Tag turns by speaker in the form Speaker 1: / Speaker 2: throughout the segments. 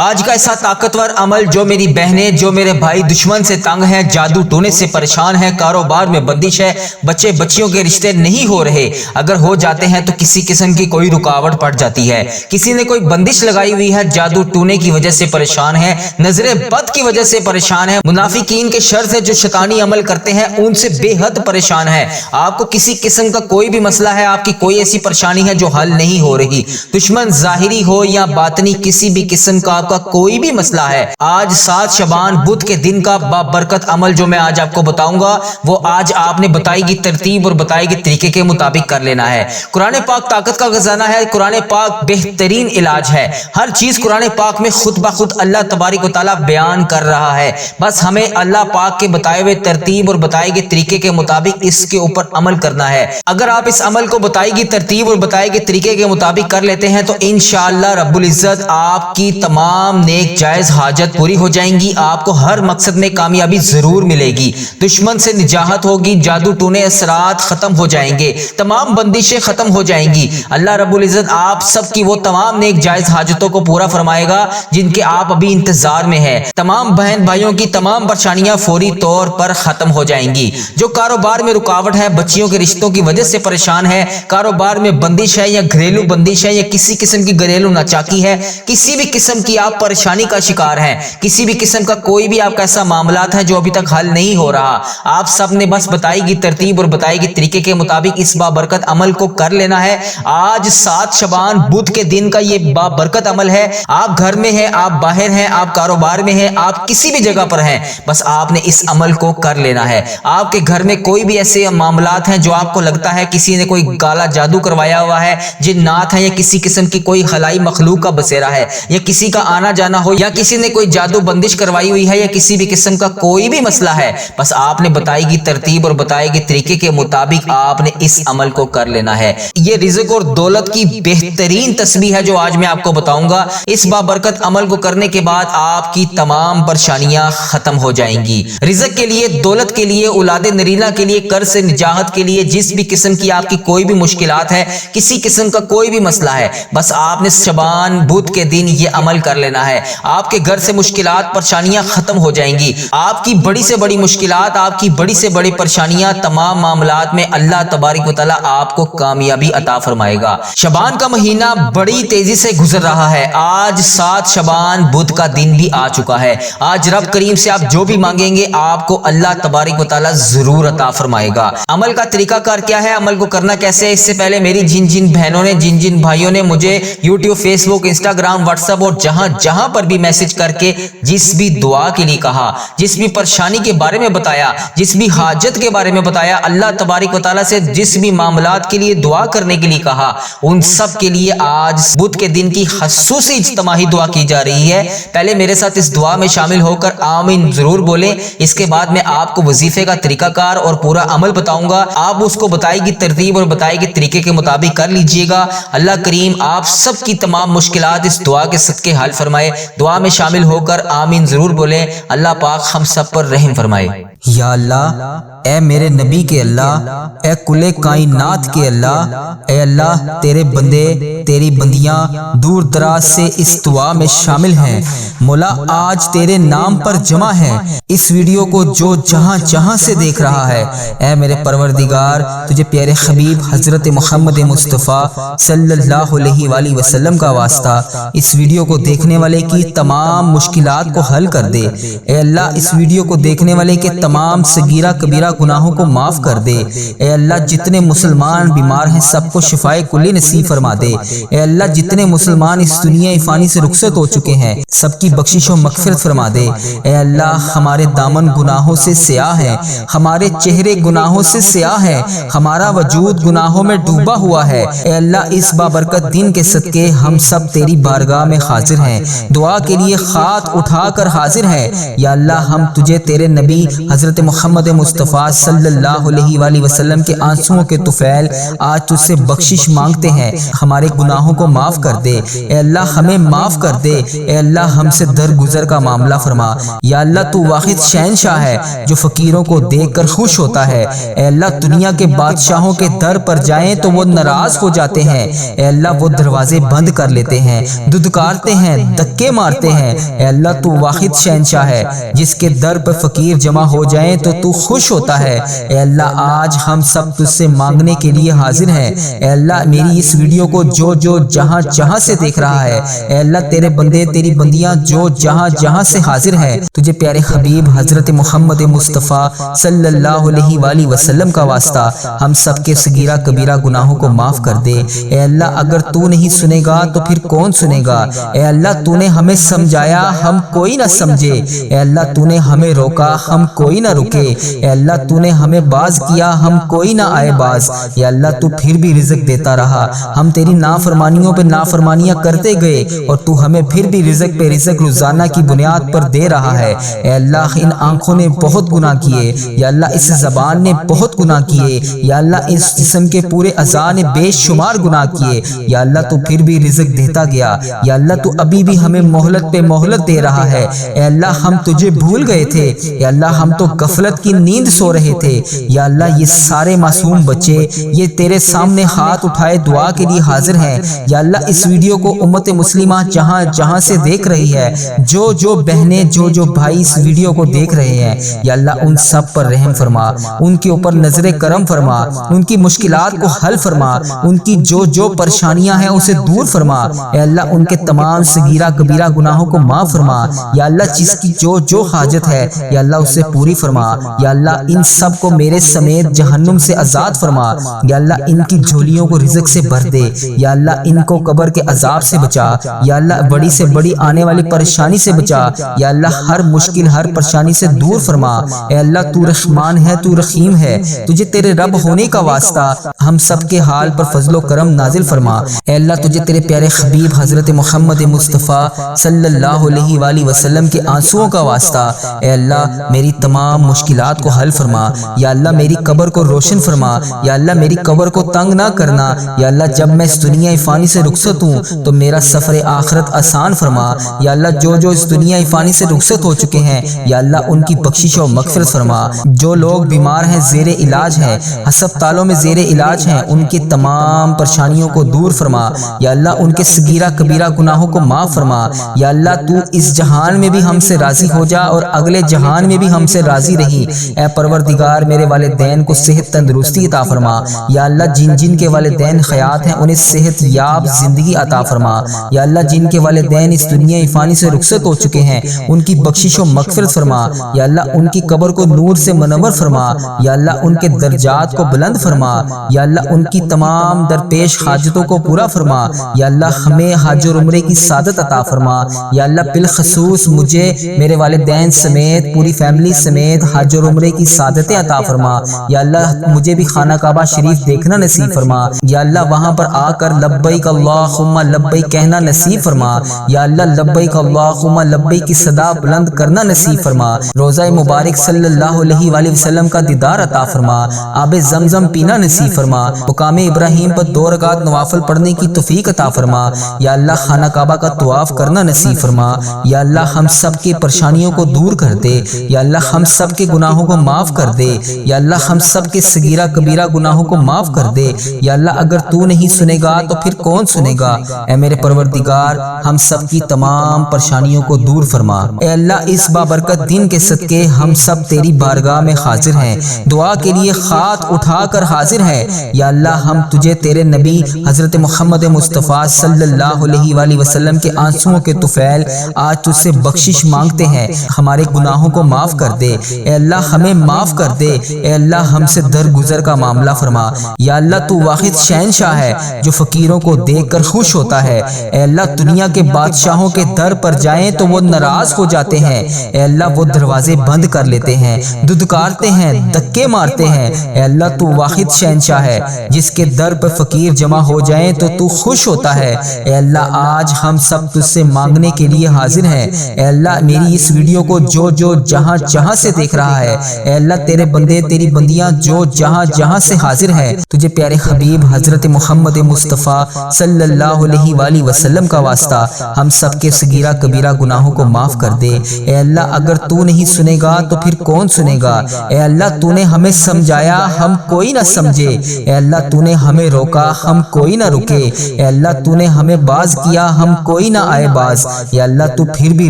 Speaker 1: آج کا ایسا طاقتور عمل جو میری بہنیں جو میرے بھائی دشمن سے تنگ ہیں، جادو ٹونے سے پریشان ہیں، کاروبار میں بندش ہے، بچے بچیوں کے رشتے نہیں ہو رہے، اگر ہو جاتے ہیں تو کسی قسم کی کوئی رکاوٹ پڑ جاتی ہے، کسی نے کوئی بندش لگائی ہوئی ہے، جادو ٹونے کی وجہ سے پریشان ہے، نظر بد کی وجہ سے پریشان ہے، منافقین کے شر سے جو شیطانی عمل کرتے ہیں ان سے بے حد پریشان ہے، آپ کو کسی قسم کا کوئی بھی مسئلہ ہے، آپ کی کوئی ایسی پریشانی ہے جو حل نہیں ہو رہی، دشمن ظاہری ہو یا باطنی، کسی بھی قسم کا آپ کا کوئی بھی مسئلہ ہے، آج 7 شعبان بدھ کے دن کا بابرکت عمل جو میں آج آپ کو بتاؤں گا وہ آج آپ نے بتائی گی ترتیب اور بتائی گی طریقے کے مطابق کر لینا ہے۔ قرآن پاک طاقت کا خزانہ ہے، قرآن پاک بہترین علاج ہے، ہر چیز قرآن پاک میں خود بخود اللہ تبارک و تعالیٰ بیان کر رہا ہے، بس ہمیں اللہ پاک کے بتائے ہوئے ترتیب اور بتائے گی طریقے کے مطابق اس کے اوپر عمل کرنا ہے۔ اگر آپ اس عمل کو بتائی گی ترتیب اور بتائے گی طریقے کے مطابق کر لیتے ہیں تو انشاءاللہ رب العزت آپ کی تمام نیک جائز حاجت پوری ہو جائیں گی، آپ کو ہر مقصد میں کامیابی ضرور ملے گی، دشمن سے نجات ہوگی، جادو ٹونے اثرات ختم ہو جائیں گے، تمام بندشیں ختم ہو جائیں گی، اللہ رب العزت آپ سب کی وہ تمام نیک جائز حاجتوں کو پورا فرمائے گا جن کے آپ ابھی انتظار میں ہیں، تمام بہن بھائیوں کی تمام پریشانیاں فوری طور پر ختم ہو جائیں گی، جو کاروبار میں رکاوٹ ہے، بچیوں کے رشتوں کی وجہ سے پریشان ہے، کاروبار میں بندش ہے یا گھریلو بندش ہے یا کسی قسم کی گھریلو ناچاکی ہے، کسی بھی قسم کی آپ پریشانی کا شکار ہیں، کسی بھی قسم کا کوئی بھی آپ کا ایسا معاملات ہے جو ابھی تک حل نہیں ہو رہا، آپ سب نے بس بتائی گی ترتیب اور بتائی گی طریقے کے مطابق اس بابرکت عمل کو کر لینا ہے۔ آج 7 شعبان بدھ کے دن کا یہ بابرکت عمل ہے، آپ گھر میں ہیں، آپ باہر ہیں، آپ کاروبار میں ہیں، آپ کسی بھی جگہ پر ہیں، بس آپ نے اس عمل کو کر لینا ہے۔ آپ کے گھر میں کوئی بھی ایسے معاملات ہیں جو آپ کو لگتا ہے کسی نے کوئی کالا جادو کروایا ہوا ہے، جنات ہیں یا کسی قسم کی کوئی خلائی مخلوق کا بسیرا ہے یا کسی کا آنا جانا ہو یا کسی نے کوئی جادو بندش کروائی ہوئی ہے یا کسی بھی قسم کا کوئی بھی مسئلہ ہے، بس آپ نے بتائی گی ترتیب اور بتائی گی طریقے کے مطابق آپ نے اس عمل کو کر لینا ہے۔ یہ رزق اور دولت کی بہترین تسبیح ہے جو آج میں آپ کو بتاؤں گا، اس بابرکت عمل کو کرنے کے بعد آپ کی تمام پریشانیاں ختم ہو جائیں گی، رزق کے لیے، دولت کے لیے، اولاد نرینہ کے لیے، قرض سے نجات کے لیے، جس بھی قسم کی آپ کی کوئی بھی مشکلات ہے، کسی قسم کا کوئی بھی مسئلہ ہے، بس آپ نے شعبان بدھ کے دن یہ عمل کر لینا ہے، آپ کے گھر سے مشکلات پریشانیاں ختم ہو جائیں گی، آپ کی بڑی سے بڑی مشکلات، آپ کی بڑی سے بڑی پریشانیاں، تمام معاملات میں اللہ تبارک و تعالیٰ آپ کو کامیابی عطا فرمائے گا۔ شعبان کا مہینہ بڑی تیزی سے گزر رہا ہے، آج 7 شعبان بدھ کا دن بھی آ چکا ہے، آج رب کریم سے آپ جو بھی مانگیں گے آپ کو اللہ تبارک و تعالیٰ ضرور عطا فرمائے گا۔ عمل کا طریقہ کار کیا ہے، عمل کو کرنا کیسے ہے، اس سے پہلے میری جن بہنوں نے، جن بھائیوں نے مجھے یوٹیوب، فیس بک، انسٹاگرام، واٹس ایپ اور جہاں پر بھی میسج کر کے جس بھی دعا کے لیے کہا، جس بھی پریشانی کے بارے میں بتایا، جس بھی حاجت کے بارے میں بتایا، اللہ تبارک و تعالیٰ سے جس بھی معاملات کے لیے دعا کرنے کے لیے کہا، ان سب کے لیے آج بدھ کے دن کی خصوصی اجتماعی دعا کی جا رہی ہے۔ پہلے میرے ساتھ اس دعا میں شامل ہو کر آمین ضرور بولیں، اس کے بعد میں آپ کو وظیفے کا طریقہ کار اور پورا عمل بتاؤں گا، آپ اس کو بتائے گی ترتیب اور بتائے گی طریقے کے مطابق کر لیجئے گا، اللہ کریم آپ سب کی تمام مشکلات اس دعا کے صدقے حل فرمائے۔ دعا میں شامل ہو کر آمین ضرور بولیں، اللہ پاک ہم سب پر رحم فرمائے۔
Speaker 2: یا اللہ، اے میرے نبی کے اللہ، اے کل کائنات کے اللہ، اے اللہ تیرے بندے، تیری بندیاں دور دراز سے اس دعا میں شامل ہیں، مولا آج تیرے نام پر جمع ہیں، اس ویڈیو کو جو جہاں سے دیکھ رہا ہے، اے میرے پروردگار تجھے پیارے حبیب حضرت محمد مصطفیٰ صلی اللہ علیہ وآلہ وسلم کا واسطہ اس ویڈیو کو دیکھنے والے کی تمام مشکلات کو حل کر دے، اے اللہ اس ویڈیو کو دیکھنے والے کے تمام صغیرہ کبیرہ گناہوں کو معاف کر دے، اے اللہ جتنے مسلمان بیمار ہیں سب کو شفائے کلی نصیب فرما دے، اے اللہ جتنے مسلمان اس دنیا فانی سے رخصت ہو چکے ہیں سب کی بخشش و مغفرت فرما دے، اے اللہ ہمارے دامن گناہوں سے سیاہ ہیں، ہمارے چہرے گناہوں سے سیاہ ہیں، ہمارا وجود گناہوں میں ڈوبا ہوا ہے، اے اللہ اس بابرکت دن کے صدقے ہم سب تیری بارگاہ میں حاضر ہیں، دعا کے لیے ہاتھ اٹھا کر حاضر ہیں، یا اللہ ہم تجھے تیرے نبی حضرت محمد مصطفیٰ صلی اللہ علیہ وآلہ وسلم کے آنسوؤں کے طفیل آج تجھ سے بخشش مانگتے ہیں، ہمارے گناہوں کو معاف کر دے اے اللہ، ہمیں معاف کر دے اے اللہ، ہم سے درگزر کا معاملہ فرما یا اللہ۔ تو واحد شہنشاہ ہے جو فقیروں کو دیکھ کر خوش ہوتا ہے اے اللہ۔ دنیا کے بادشاہوں کے در پر جائیں تو وہ ناراض ہو جاتے ہیں اے اللہ، وہ دروازے بند کر لیتے ہیں، دھتکارتے ہیں، دھکے مارتے ہیں اے اللہ۔ تو واحد شہنشاہ ہے جس کے در پر فقیر جمع ہو جائیں تو تو خوش ہوتا ہے اے اللہ۔ آج ہم سب تجھ سے مانگنے کے لیے حاضر ہیں اے اللہ۔ میری اس ویڈیو کو جو جہاں جہاں سے دیکھ رہا ہے اے اللہ، تیرے بندے تیری بندیاں جو جہاں جہاں سے حاضر ہیں، تجھے پیارے حبیب حضرت محمد مصطفیٰ صلی اللہ علیہ وآلہ وسلم کا واسطہ ہم سب کے صغیرہ کبیرہ گناہوں کو معاف کر دے اے اللہ۔ اگر تو نہیں سنے گا تو پھر کون سنے گا اے اللہ۔ تو نے ہمیں سمجھایا، ہم کوئی نہ سمجھے اے اللہ۔ تو نے ہمیں روکا، ہم کوئی نہ رکے اے اللہ۔ تو نے ہمیں باز کیا، ہم کوئی نہ آئے باز یا اللہ۔ تو پھر بھی رزق دیتا رہا، ہم تیری نافرمانیوں پہ نافرمانیاں کرتے گئے اور تو ہمیں پھر بھی رزق پہ رزق روزانہ کی بنیاد پر دے رہا ہے اے اللہ۔ ان آنکھوں نے بہت گناہ کیے یا اللہ، اس زبان نے بہت گناہ کیے یا اللہ، اس جسم کے پورے اعضاء نے بے شمار گناہ کیے یا اللہ۔ تو پھر بھی رزق دیتا گیا یا اللہ۔ تو ابھی بھی ہمیں مہلت پہ مہلت دے رہا ہے اے اللہ۔ ہم تجھے بھول گئے تھے یا اللہ، ہم تو غفلت کی نیند سو رہے تھے یا اللہ۔ یہ سارے معصوم بچے یہ تیرے سامنے ہاتھ اٹھائے دعا کے لیے حاضر ہیں یا اللہ۔ اس ویڈیو کو امت مسلمہ جہاں جہاں سے دیکھ رہی ہے، جو بہنیں جو بھائی اس ویڈیو کو دیکھ رہے ہیں یا اللہ، ان سب پر رحم فرما، ان کے اوپر نظر کرم فرما، ان کی مشکلات کو حل فرما، ان کی جو پریشانیاں ہیں اسے دور فرما اے اللہ۔ ان کے تمام صغیرہ کبیرہ گناہوں کو معاف فرما یا اللہ۔ جس کی جو حاجت ہے یا اللہ، اسے پوری فرما یا اللہ۔ ان سب کو میرے سمیت جہنم سے آزاد فرما یا اللہ۔ ان کی جھولیوں کو رزق سے بھر دے یا اللہ۔ ان کو قبر کے عذاب سے بچا یا اللہ، بڑی سے بڑی آنے والی پریشانی سے بچا یا اللہ۔ ہر مشکل ہر پریشانی سے دور فرما اے اللہ۔ تو رحمان ہے، تو رحیم ہے، تجھے تیرے رب ہونے کا واسطہ ہم سب کے حال پر فضل و کرم نازل فرما اے اللہ۔ تجھے تیرے پیارے حبیب حضرت محمد مصطفیٰ صلی اللہ علیہ وآلہ وسلم کے آنسوؤں کا واسطہ اے اللہ، میری تمام مشکلات کو حل فرما یا اللہ۔ میری قبر کو روشن فرما یا اللہ۔ میری قبر کو تنگ نہ کرنا یا اللہ۔ جب میں اس دنیا فانی سے رخصت ہوں تو میرا سفر آخرت آسان فرما یا اللہ۔ جو اس دنیا فانی سے رخصت ہو چکے ہیں یا اللہ، ان کی بخشش و مغفرت فرما۔ جو لوگ بیمار ہیں، زیر علاج ہیں، ہسپتالوں میں زیر علاج ہیں، ان کی تمام پریشانیوں کو دور فرما یا اللہ۔ ان کے صغیرہ کبیرہ گناہوں کو معاف فرما یا اللہ۔ تو اس جہان میں بھی ہم سے راضی ہو جا اور اگلے جہان میں بھی ہم سے راضی رہی اے پروردگار۔ میرے والدین کو صحت تندرستی عطا فرما یا اللہ۔ جن کے والدین حیات ہیں انہیں صحت یاب زندگی عطا فرما یا اللہ۔ جن کے والدین اس دنیا فانی سے رخصت ہو چکے ہیں ان کی بخشش و مغفرت فرما یا اللہ۔ ان کی قبر کو نور سے منور فرما یا اللہ۔ ان کے درجات کو بلند فرما یا اللہ۔ ان کی تمام درپیش حاجتوں کو پورا فرما یا اللہ۔ ہمیں حج اور عمرے کی سعادت عطا فرما یا اللہ۔ بالخصوص مجھے میرے والدین سمیت پوری فیملی سمیت حج اور عمرے کی سعادتیں عطا فرما یا اللہ۔ مجھے بھی خانہ کعبہ شریف دیکھنا نصیب فرما یا اللہ۔ وہاں پر آ کر لبیک اللہم لبیک کہنا نصیب فرما یا اللہ۔ لبیک اللہم لبیک کی صدا بلند کرنا نصیب فرما۔ روضہ مبارک صلی اللہ علیہ وآلہ وسلم کا دیدار عطا فرما۔ آب زمزم پینا نصیب فرما۔ مقام ابراہیم پر 2 رکعت نوافل پڑھنے کی توفیق عطا فرما یا اللہ۔ خانہ کعبہ کا طواف کرنا نصیب فرما یا اللہ۔ ہم سب کی پریشانیوں کو دور کر دے یا اللہ۔ ہم سب کے گناہوں کو معاف کر دے یا اللہ۔ ہم سب کے صغیرہ کبیرہ گناہوں کو معاف کر دے یا اللہ۔ اگر تو نہیں سنے گا تو پھر کون سنے گا اے میرے پروردگار۔ ہم سب کی تمام پریشانیوں کو دور فرما اے اللہ۔ اس بابرکت دن کے صدقے ہم سب تیری بارگاہ میں حاضر ہیں، دعا کے لیے ہاتھ اٹھا کر حاضر ہیں یا اللہ۔ ہم تجھے تیرے نبی حضرت محمد مصطفیٰ صلی اللہ علیہ وآلہ وسلم کے آنسوؤں کے طفیل آج تجھ سے بخشش مانگتے ہیں، ہمارے گناہوں کو معاف کر دے اے اللہ۔ ہمیں معاف کر دے اے اللہ۔ ہم سے درگزر کا معاملہ فرما یا اللہ۔ تو واحد شہنشاہ ہے جو فقیروں کو دیکھ کر خوش ہوتا ہے اے اللہ۔ دنیا کے بادشاہوں کے در پر جائیں تو وہ ناراض ہو جاتے ہیں اے اللہ۔ وہ دروازے بند کر لیتے ہیں، دھتکارتے ہیں، دھکے مارتے ہیں اے اللہ۔ تو واحد شہنشاہ ہے جس کے در پر فقیر جمع ہو جائیں تو تو خوش ہوتا ہے اے اللہ۔ آج ہم سب تجھ سے مانگنے کے لیے حاضر ہیں اے اللہ۔ میری اس ویڈیو کو جو جہاں جہاں سے سے دیکھ رہا ہے۔ اے اللہ تیرے بندے تیری بندیاں جو جہاں جہاں سے حاضر ہیں، تجھے پیارے حبیب حضرت محمد مصطفیٰ صلی اللہ علیہ وآلہ وسلم کا واسطہ ہم سب کے صغیرہ کبیرہ گناہوں کو معاف کر دے۔ اے اللہ اگر تو نہیں سنے گا تو پھر کون سنے گا؟ اے اللہ تو نے ہمیں سمجھایا ہم کوئی نہ سمجھے، اے اللہ تو نے ہمیں روکا ہم کوئی نہ رکے، اے اللہ تو نے ہمیں باز کیا ہم کوئی نہ آئے باز۔ یا اللہ تو پھر بھی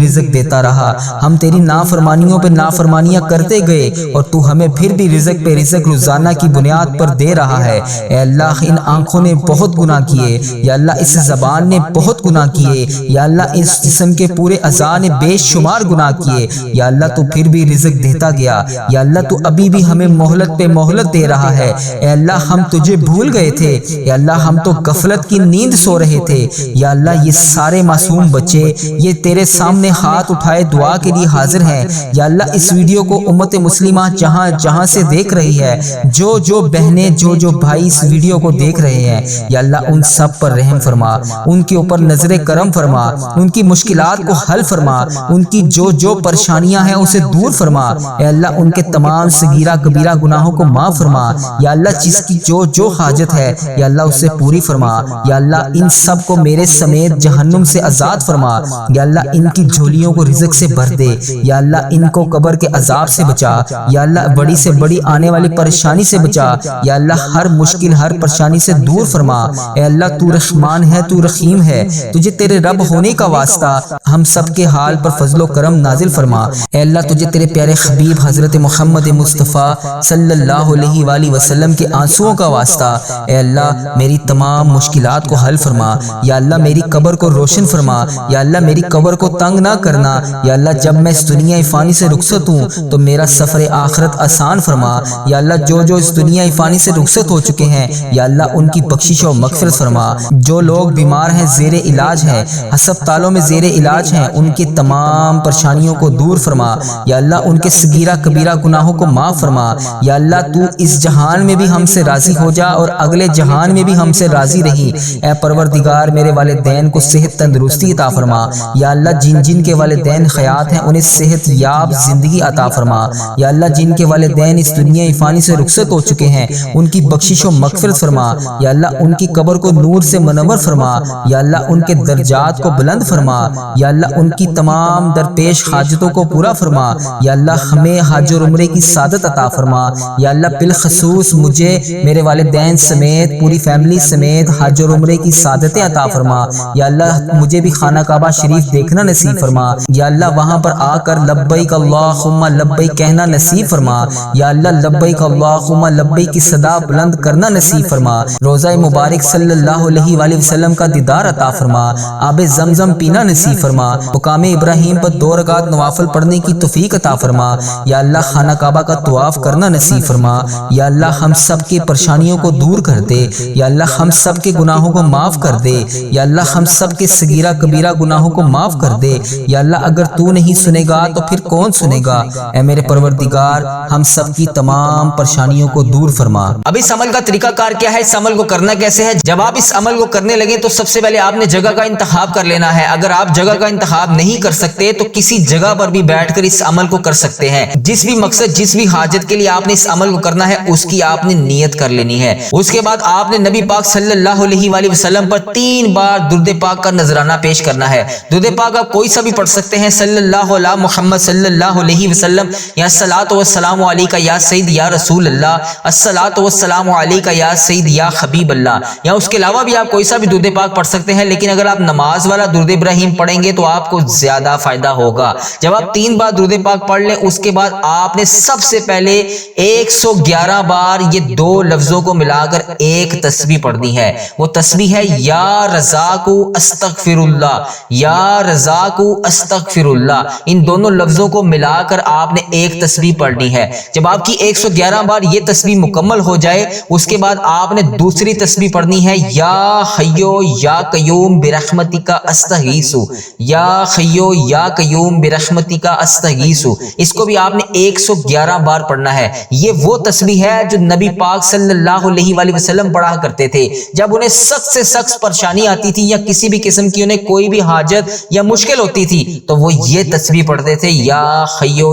Speaker 2: رزق دیتا رہا، ہم تیری نافرمانیوں پہ نافرمانیاں کرتے گئے اور تو ہمیں پھر بھی رزق پہ رزق روزانہ کی بنیاد پر دے رہا ہے۔ اے اللہ ان آنکھوں نے بہت گناہ کیے، یا اللہ اس زبان نے بہت گناہ کیے، یا اللہ اس جسم کے پورے اعضاء نے بے شمار گناہ کیے، یا اللہ تو پھر بھی رزق دیتا گیا، یا اللہ تو ابھی بھی ہمیں مہلت پہ مہلت دے رہا ہے۔ اے اللہ ہم تجھے بھول گئے تھے، یا اللہ ہم تو غفلت کی نیند سو رہے تھے، یا اللہ یہ سارے معصوم بچے یہ تیرے سامنے ہاتھ اٹھائے دعا کے لیے حاضر ہیں۔ یا اللہ اس ویڈیو کو امت مسلمہ جہاں جہاں سے دیکھ رہی ہے، جو بہنیں جو بھائی اس ویڈیو کو دیکھ رہے ہیں، یا اللہ ان سب پر رحم فرما، ان کے اوپر نظر کرم فرما، ان کی مشکلات کو حل فرما، ان کی جو پریشانیاں ہیں اسے دور فرما۔ اے اللہ ان کے تمام صغیرہ کبیرہ گناہوں کو معاف فرما، یا اللہ جس کی جو حاجت ہے یا اللہ اسے پوری فرما۔ یا اللہ ان سب کو میرے سمیت جہنم سے آزاد فرما، یا اللہ ان کی جھولیوں کو رزق سے بھر دے، یا اللہ ان کو قبر کے عذاب سے بچا، یا اللہ بڑی سے بڑی آنے والی پریشانی سے بچا، یا اللہ ہر مشکل ہر پریشانی سے دور فرما۔ اے اللہ تو رحمان ہے تو رحیم ہے، تجھے تیرے رب ہونے کا واسطہ ہم سب کے حال پر فضل و کرم نازل فرما۔ اے اللہ تجھے تیرے پیارے حبیب حضرت محمد مصطفیٰ صلی اللہ علیہ وآلہ وسلم کے آنسوؤں کا واسطہ اے اللہ میری تمام مشکلات کو حل فرما، یا اللہ میری قبر کو روشن فرما، یا اللہ میری قبر کو تنگ نہ کرنا، یا اللہ جب میں اس دنیا فانی سے رخصت ہوں تو میرا سفر آخرت آسان فرما، یا اللہ جو اس دنیا فانی سے رخصت ہو چکے ہیں یا اللہ ان کی بخشش و مغفرت فرما۔ جو لوگ بیمار ہیں زیر علاج ہیں ہسپتالوں میں زیر علاج ہیں ان کی تمام پریشانیوں کو دور فرما، یا اللہ ان کے صغیرہ کبیرہ گناہوں کو معاف فرما، یا اللہ تو اس جہان میں بھی ہم سے راضی ہو جا اور اگلے جہان میں بھی ہم سے راضی رہی۔ اے پروردگار میرے والدین کو صحت تندرستی عطا فرما، یا اللہ جن کے والدین حیات ہیں انہیں صحت یاب زندگی عطا فرما، یا اللہ جن کے والدین اس دنیا فانی سے رخصت ہو چکے ہیں ان کی بخشش و مغفرت فرما، یا اللہ ان کی قبر کو نور سے منور فرما، یا اللہ ان کے درجات کو بلند فرما، یا اللہ ان کی تمام درپیش حاجتوں کو پورا فرما، یا اللہ ہمیں حج اور عمرے کی سعادت عطا فرما، یا اللہ بالخصوص مجھے میرے والدین سمیت پوری فیملی سمیت حج اور عمرے کی سعادتیں عطا فرما، یا اللہ مجھے بھی خانہ کعبہ شریف دیکھنا نصیب فرما، یا اللہ وہاں پر آ کر لبیک اللہم لبیک کہنا نصیب فرما، یا اللہ لبیک اللہم لبیک کی صدا بلند کرنا نصیب فرما، روزہ مبارک صلی اللہ علیہ وآلہ وسلم کا دیدار عطا فرما، آب زمزم پینا نصیب فرما، مقام ابراہیم پر 2 رکعت نوافل پڑھنے کی توفیق عطا فرما، یا اللہ خانہ کعبہ کا طواف کرنا نصیب فرما، یا اللہ ہم سب کی پریشانیوں کو دور کر دے، یا اللہ ہم سب کے گناہوں کو معاف کر دے، یا اللہ ہم سب کے صغیرہ کبیرہ گناہوں کو معاف کر دے، یا اللہ اگر تو نہیں سنے گا تو پھر کون سنے گا؟ اے میرے پروردگار ہم سب کی تمام پریشانیوں کو دور فرما۔
Speaker 1: اب اس عمل کا طریقہ کار کیا ہے، اس عمل کو کرنا کیسے ہے؟ جب آپ اس عمل کو کرنے لگے تو سب سے پہلے آپ نے جگہ کا انتخاب کر لینا ہے۔ اگر آپ جگہ کا انتخاب نہیں کر سکتے تو کسی جگہ پر بھی بیٹھ کر اس عمل کو کر سکتے ہیں۔ جس بھی مقصد جس بھی حاجت کے لیے آپ نے اس عمل کو کرنا ہے اس کی آپ نے نیت کر لینی ہے۔ اس کے بعد آپ نے نبی پاک صلی اللہ علیہ وآلہ وسلم پر 3 بار درود پاک کا نذرانہ پیش کرنا ہے۔ درود پاک آپ کوئی سا بھی پڑھ سکتے ہیں، صلی اللہ علیہ محمد صلی اللہ علیہ وسلم، یا الصلاۃ والسلام علیک یا سید یا رسول اللہ، الصلاۃ والسلام علیک یا سید یا حبیب اللہ، یا اس کے علاوہ بھی آپ کوئی سا بھی درود پاک پڑھ سکتے ہیں، لیکن اگر آپ نماز والا درود ابراہیم پڑھیں گے تو آپ کو زیادہ فائدہ ہوگا۔ جب آپ 3 بار درود پاک پڑھ لیں اس کے بعد آپ نے سب سے پہلے 111 بار یہ 2 لفظوں کو ملا کر ایک تسبیح پڑھنی ہے۔ وہ تسبیح ہے یا رزاق استغفر اللہ، یا رزاق استغفر اللہ، ان دونوں لفظوں کو ملا کر آپ نے ایک تسبیح پڑھنی ہے۔ جب آپ کی 111 بار یہ تسبیح مکمل ہو جائے اس کے بعد آپ نے دوسری تسبیح پڑھنی ہے، یا حیو یا قیوم برحمتک استغیث، یا حیو یا قیوم برحمتک استغیث، اس کو بھی آپ نے 111 بار پڑھنا ہے۔ یہ وہ تسبیح ہے جو نبی پاک صلی اللہ علیہ وآلہ وسلم پڑھا کرتے تھے جب انہیں سخت سے سخت پریشانی آتی تھی یا کسی بھی قسم کی انہیں کوئی بھی حاجت یا مشکل ہوتی تھی تو وہ یہ تسبیح پڑھتے تھے، یا حیو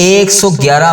Speaker 1: 111